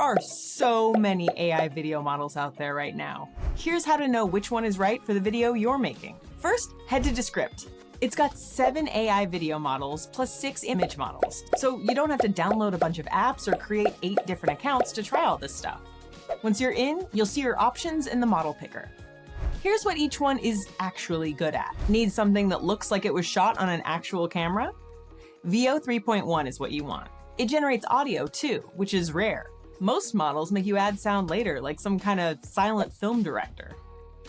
are so many AI video models out there right now. Here's how to know which one is right for the video you're making. First, head to Descript. It's got 7 AI video models plus 6 image models, so you don't have to download a bunch of apps or create 8 different accounts to try all this stuff. Once you're in, you'll see your options in the model picker. Here's what each one is actually good at. Need something that looks like it was shot on an actual camera? Veo 3.1 is what you want. It generates audio too, which is rare. Most models make you add sound later, like some kind of silent film director.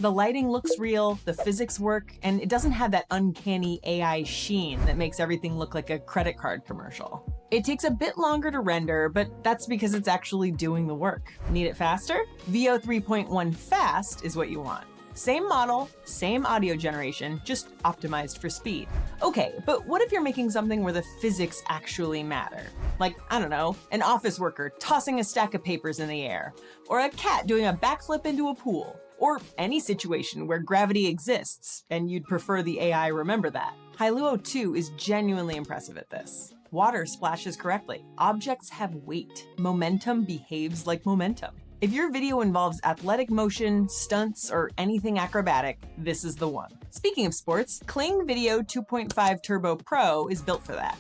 The lighting looks real, the physics work, and it doesn't have that uncanny AI sheen that makes everything look like a credit card commercial. It takes a bit longer to render, but that's because it's actually doing the work. Need it faster? Veo 3.1 Fast is what you want. Same model, same audio generation, just optimized for speed. Okay, but what if you're making something where the physics actually matter? Like, I don't know, an office worker tossing a stack of papers in the air, or a cat doing a backflip into a pool, or any situation where gravity exists, and you'd prefer the AI remember that. Hailuo 2 is genuinely impressive at this. Water splashes correctly. Objects have weight. Momentum behaves like momentum. If your video involves athletic motion, stunts, or anything acrobatic, this is the one. Speaking of sports, Kling Veo 2.5 Turbo Pro is built for that.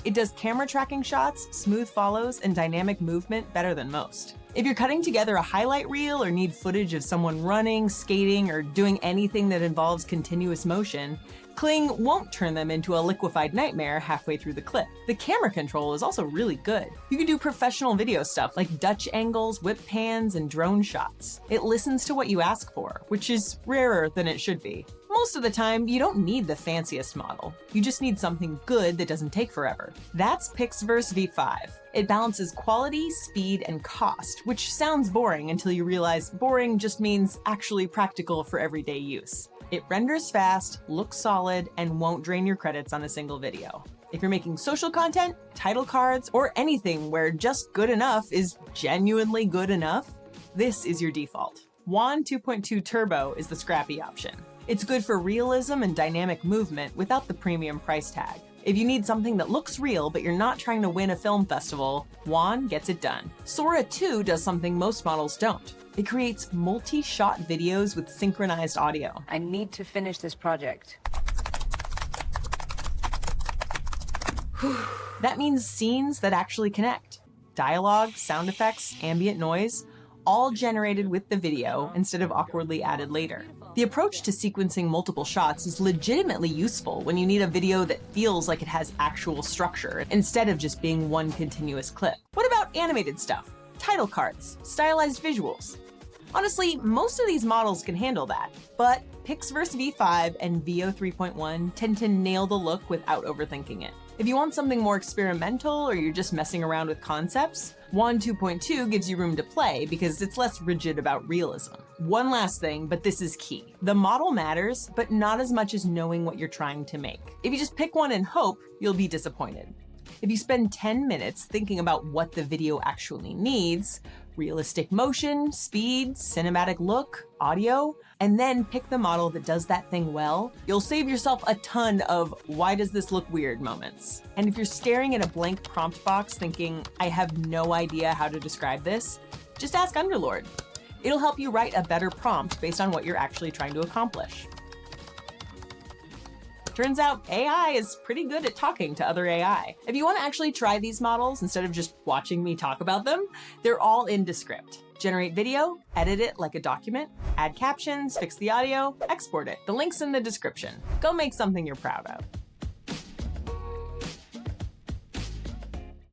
It does camera tracking shots, smooth follows, and dynamic movement better than most. If you're cutting together a highlight reel or need footage of someone running, skating, or doing anything that involves continuous motion, Kling won't turn them into a liquefied nightmare halfway through the clip. The camera control is also really good. You can do professional video stuff like Dutch angles, whip pans, and drone shots. It listens to what you ask for, which is rarer than it should be. Most of the time, you don't need the fanciest model. You just need something good that doesn't take forever. That's PixVerse V5. It balances quality, speed, and cost, which sounds boring until you realize boring just means actually practical for everyday use. It renders fast, looks solid, and won't drain your credits on a single video. If you're making social content, title cards, or anything where just good enough is genuinely good enough, this is your default. WAN 2.2 Turbo is the scrappy option. It's good for realism and dynamic movement without the premium price tag. If you need something that looks real but you're not trying to win a film festival, WAN gets it done. Sora 2 does something most models don't. It creates multi-shot videos with synchronized audio. I need to finish this project. That means scenes that actually connect. Dialogue, sound effects, ambient noise, all generated with the video instead of awkwardly added later. The approach to sequencing multiple shots is legitimately useful when you need a video that feels like it has actual structure instead of just being one continuous clip. What about animated stuff? Title cards, stylized visuals. Honestly, most of these models can handle that, but PixVerse V5 and Veo 3.1 tend to nail the look without overthinking it. If you want something more experimental or you're just messing around with concepts, WAN 2.2 gives you room to play because it's less rigid about realism. One last thing, but this is key. The model matters, but not as much as knowing what you're trying to make. If you just pick one and hope, you'll be disappointed. If you spend 10 minutes thinking about what the video actually needs, realistic motion, speed, cinematic look, audio, and then pick the model that does that thing well, you'll save yourself a ton of "why does this look weird" moments. And if you're staring at a blank prompt box thinking, "I have no idea how to describe this," just ask Underlord. It'll help you write a better prompt based on what you're actually trying to accomplish. Turns out AI is pretty good at talking to other AI. If you want to actually try these models instead of just watching me talk about them, they're all in Descript. Generate video, edit it like a document, add captions, fix the audio, export it. The link's in the description. Go make something you're proud of.